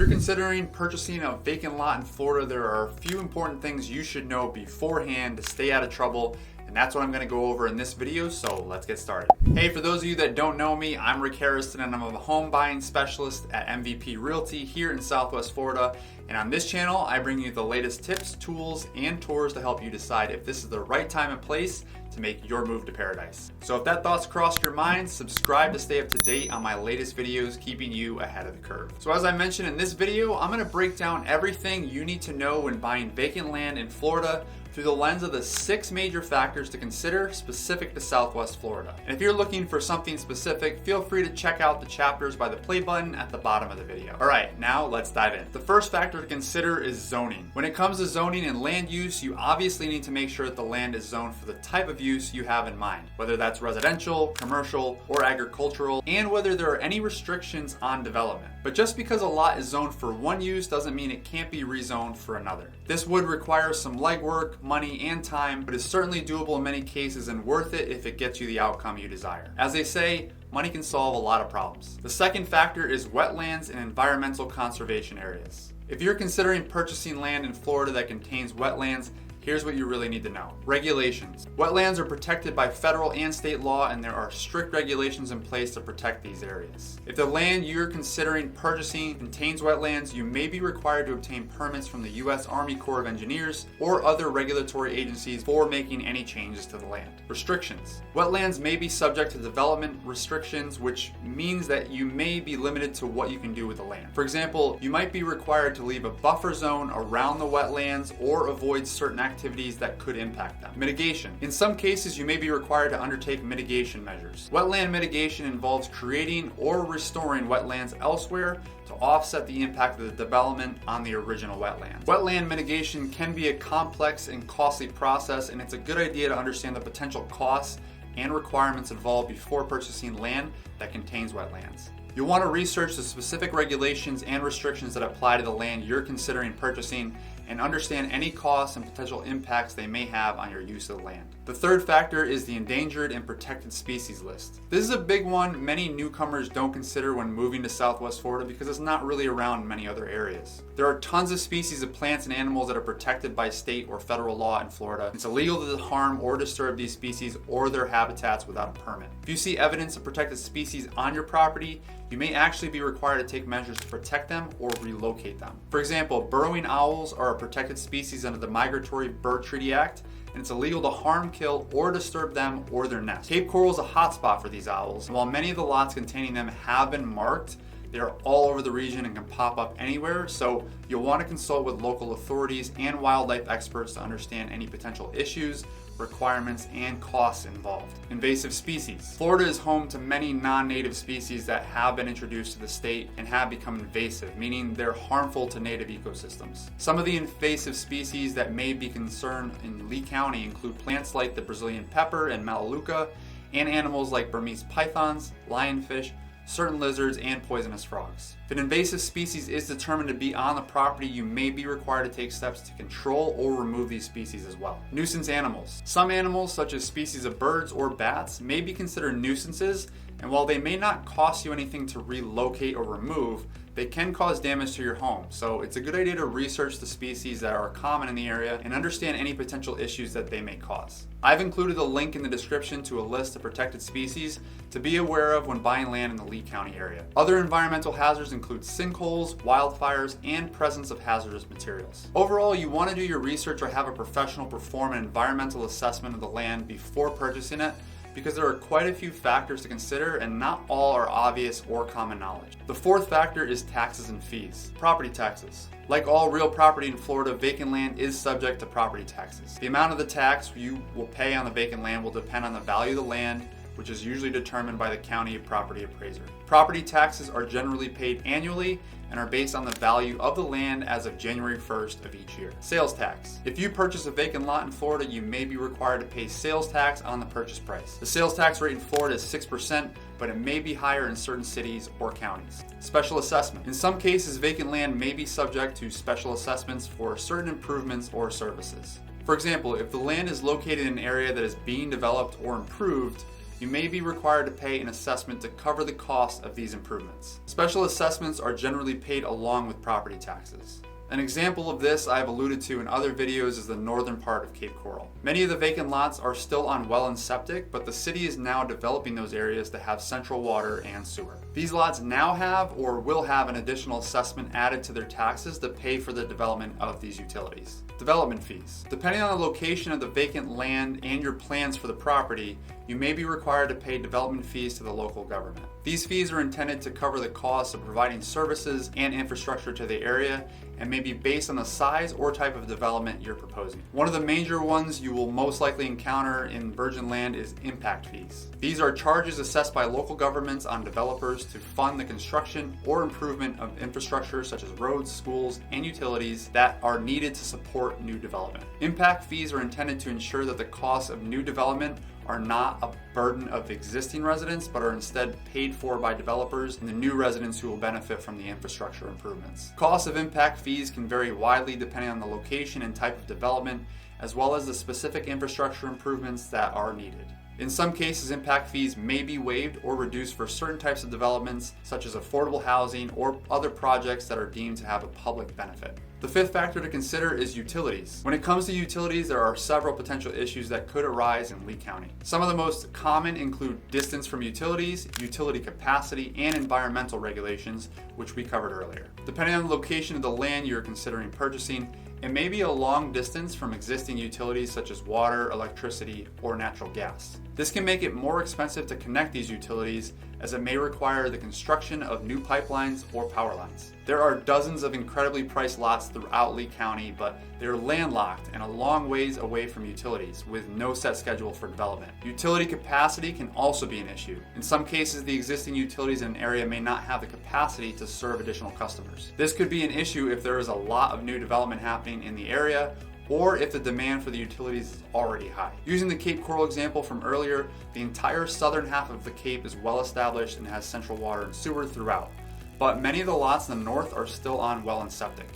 you're considering purchasing a vacant lot in Florida, there are a few important things you should know beforehand to stay out of trouble, and that's what I'm going to go over in this video, so let's get started. Hey, for those of you that don't know me, I'm Rick Harrison and I'm a home buying specialist at MVP Realty here in Southwest Florida. And on this channel, I bring you the latest tips, tools, and tours to help you decide if this is the right time and place to make your move to paradise. So if that thought's crossed your mind, subscribe to stay up to date on my latest videos, keeping you ahead of the curve. So as I mentioned in this video, I'm gonna break down everything you need to know when buying vacant land in Florida through the lens of the 6 major factors to consider specific to Southwest Florida. And if you're looking for something specific, feel free to check out the chapters by the play button at the bottom of the video. All right, now let's dive in. The first factor to consider is zoning. When it comes to zoning and land use, you obviously need to make sure that the land is zoned for the type of use you have in mind, whether that's residential, commercial, or agricultural, and whether there are any restrictions on development. But just because a lot is zoned for one use doesn't mean it can't be rezoned for another. This would require some legwork, money, and time, but is certainly doable in many cases and worth it if it gets you the outcome you desire. As they say, money can solve a lot of problems. The second factor is wetlands and environmental conservation areas. If you're considering purchasing land in Florida that contains wetlands, here's what you really need to know. Regulations. Wetlands are protected by federal and state law, and there are strict regulations in place to protect these areas. If the land you're considering purchasing contains wetlands, you may be required to obtain permits from the U.S. Army Corps of Engineers or other regulatory agencies before making any changes to the land. Restrictions. Wetlands may be subject to development restrictions, which means that you may be limited to what you can do with the land. For example, you might be required to leave a buffer zone around the wetlands or avoid certain activities that could impact them. Mitigation. In some cases, you may be required to undertake mitigation measures. Wetland mitigation involves creating or restoring wetlands elsewhere to offset the impact of the development on the original wetlands. Wetland mitigation can be a complex and costly process, and it's a good idea to understand the potential costs and requirements involved before purchasing land that contains wetlands. You'll want to research the specific regulations and restrictions that apply to the land you're considering purchasing and understand any costs and potential impacts they may have on your use of the land. The third factor is the endangered and protected species list. This is a big one many newcomers don't consider when moving to Southwest Florida because it's not really around in many other areas. There are tons of species of plants and animals that are protected by state or federal law in Florida. It's illegal to harm or disturb these species or their habitats without a permit. If you see evidence of protected species on your property, you may actually be required to take measures to protect them or relocate them. For example, burrowing owls are a protected species under the Migratory Bird Treaty Act, and it's illegal to harm, kill, or disturb them or their nests. Cape Coral is a hotspot for these owls, and while many of the lots containing them have been marked, they are all over the region and can pop up anywhere, so you'll want to consult with local authorities and wildlife experts to understand any potential issues, requirements, and costs involved. Invasive species. Florida is home to many non-native species that have been introduced to the state and have become invasive, meaning they're harmful to native ecosystems. Some of the invasive species that may be concerned in Lee County include plants like the Brazilian pepper and melaleuca, and animals like Burmese pythons, lionfish, certain lizards, and poisonous frogs. If an invasive species is determined to be on the property, you may be required to take steps to control or remove these species as well. Nuisance animals. Some animals, such as species of birds or bats, may be considered nuisances, and while they may not cost you anything to relocate or remove, they can cause damage to your home. So it's a good idea to research the species that are common in the area and understand any potential issues that they may cause. I've included a link in the description to a list of protected species to be aware of when buying land in the Lee County area. Other environmental hazards include sinkholes, wildfires, and presence of hazardous materials. Overall, you want to do your research or have a professional perform an environmental assessment of the land before purchasing it, because there are quite a few factors to consider and not all are obvious or common knowledge. The fourth factor is taxes and fees. Property taxes. Like all real property in Florida, vacant land is subject to property taxes. The amount of the tax you will pay on the vacant land will depend on the value of the land, which is usually determined by the county property appraiser. Property taxes are generally paid annually and are based on the value of the land as of January 1st of each year. Sales tax. If you purchase a vacant lot in Florida, you may be required to pay sales tax on the purchase price. The sales tax rate in Florida is 6%, but it may be higher in certain cities or counties. Special assessment. In some cases, vacant land may be subject to special assessments for certain improvements or services. For example, if the land is located in an area that is being developed or improved, you may be required to pay an assessment to cover the cost of these improvements. Special assessments are generally paid along with property taxes. An example of this I have alluded to in other videos is the northern part of Cape Coral. Many of the vacant lots are still on well and septic, but the city is now developing those areas to have central water and sewer. These lots now have or will have an additional assessment added to their taxes to pay for the development of these utilities. Development fees. Depending on the location of the vacant land and your plans for the property, you may be required to pay development fees to the local government. These fees are intended to cover the costs of providing services and infrastructure to the area and may be based on the size or type of development you're proposing. One of the major ones you will most likely encounter in virgin land is impact fees. These are charges assessed by local governments on developers to fund the construction or improvement of infrastructure such as roads, schools, and utilities that are needed to support new development. Impact fees are intended to ensure that the costs of new development are not a burden of existing residents, but are instead paid for by developers and the new residents who will benefit from the infrastructure improvements. Costs of impact fees can vary widely depending on the location and type of development, as well as the specific infrastructure improvements that are needed. In some cases, impact fees may be waived or reduced for certain types of developments, such as affordable housing or other projects that are deemed to have a public benefit. The fifth factor to consider is utilities. When it comes to utilities, there are several potential issues that could arise in Lee County. Some of the most common include distance from utilities, utility capacity, and environmental regulations, which we covered earlier. Depending on the location of the land you're considering purchasing, it may be a long distance from existing utilities such as water, electricity, or natural gas. This can make it more expensive to connect these utilities, as it may require the construction of new pipelines or power lines. There are dozens of incredibly priced lots throughout Lee County, but they're landlocked and a long ways away from utilities with no set schedule for development. Utility capacity can also be an issue. In some cases, the existing utilities in an area may not have the capacity to serve additional customers. This could be an issue if there is a lot of new development happening in the area, or if the demand for the utilities is already high. Using the Cape Coral example from earlier, the entire southern half of the Cape is well established and has central water and sewer throughout, but many of the lots in the north are still on well and septic.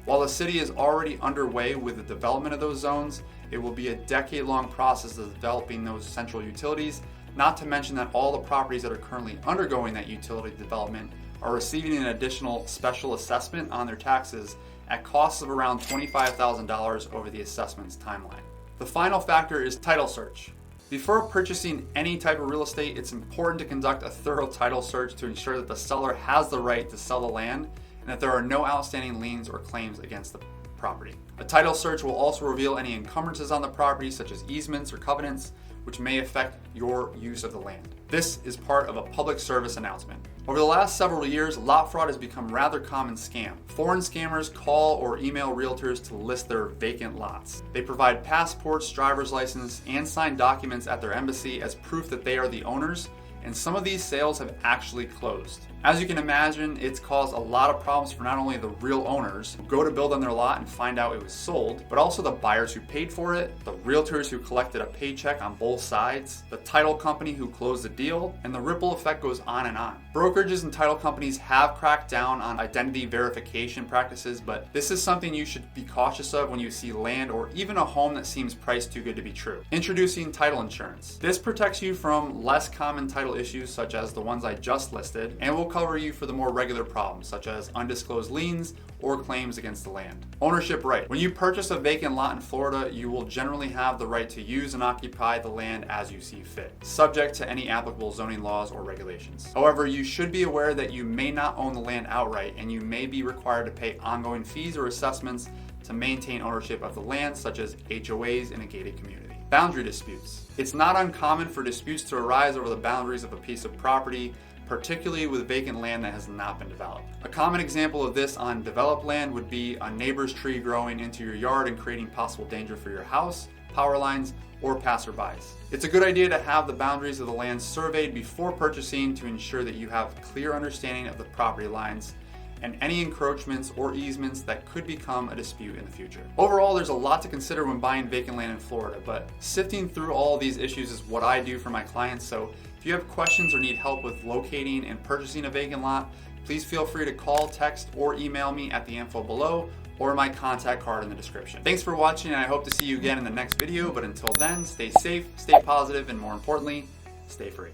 While the city is already underway with the development of those zones, it will be a decade-long process of developing those central utilities, not to mention that all the properties that are currently undergoing that utility development are receiving an additional special assessment on their taxes at costs of around $25,000 over the assessment's timeline. The final factor is title search. Before purchasing any type of real estate, it's important to conduct a thorough title search to ensure that the seller has the right to sell the land and that there are no outstanding liens or claims against the property. A title search will also reveal any encumbrances on the property, such as easements or covenants, which may affect your use of the land. This is part of a public service announcement. Over the last several years, lot fraud has become a rather common scam. Foreign scammers call or email realtors to list their vacant lots. They provide passports, driver's license, and sign documents at their embassy as proof that they are the owners, and some of these sales have actually closed. As you can imagine, it's caused a lot of problems for not only the real owners who go to build on their lot and find out it was sold, but also the buyers who paid for it, the realtors who collected a paycheck on both sides, the title company who closed the deal, and the ripple effect goes on and on. Brokerages and title companies have cracked down on identity verification practices, but this is something you should be cautious of when you see land or even a home that seems priced too good to be true. Introducing title insurance. This protects you from less common title issues such as the ones I just listed, and will cover you for the more regular problems such as undisclosed liens or claims against the land. Ownership right. When you purchase a vacant lot in Florida, you will generally have the right to use and occupy the land as you see fit, subject to any applicable zoning laws or regulations. However, you should be aware that you may not own the land outright, and you may be required to pay ongoing fees or assessments to maintain ownership of the land, such as HOAs in a gated community. Boundary disputes. It's not uncommon for disputes to arise over the boundaries of a piece of property, particularly with vacant land that has not been developed. A common example of this on developed land would be a neighbor's tree growing into your yard and creating possible danger for your house, power lines, or passerbys. It's a good idea to have the boundaries of the land surveyed before purchasing to ensure that you have clear understanding of the property lines and any encroachments or easements that could become a dispute in the future. Overall, there's a lot to consider when buying vacant land in Florida, but sifting through all of these issues is what I do for my clients, so if you have questions or need help with locating and purchasing a vacant lot, please feel free to call, text, or email me at the info below or my contact card in the description. Thanks for watching, and I hope to see you again in the next video, but until then, stay safe, stay positive, and more importantly, stay free.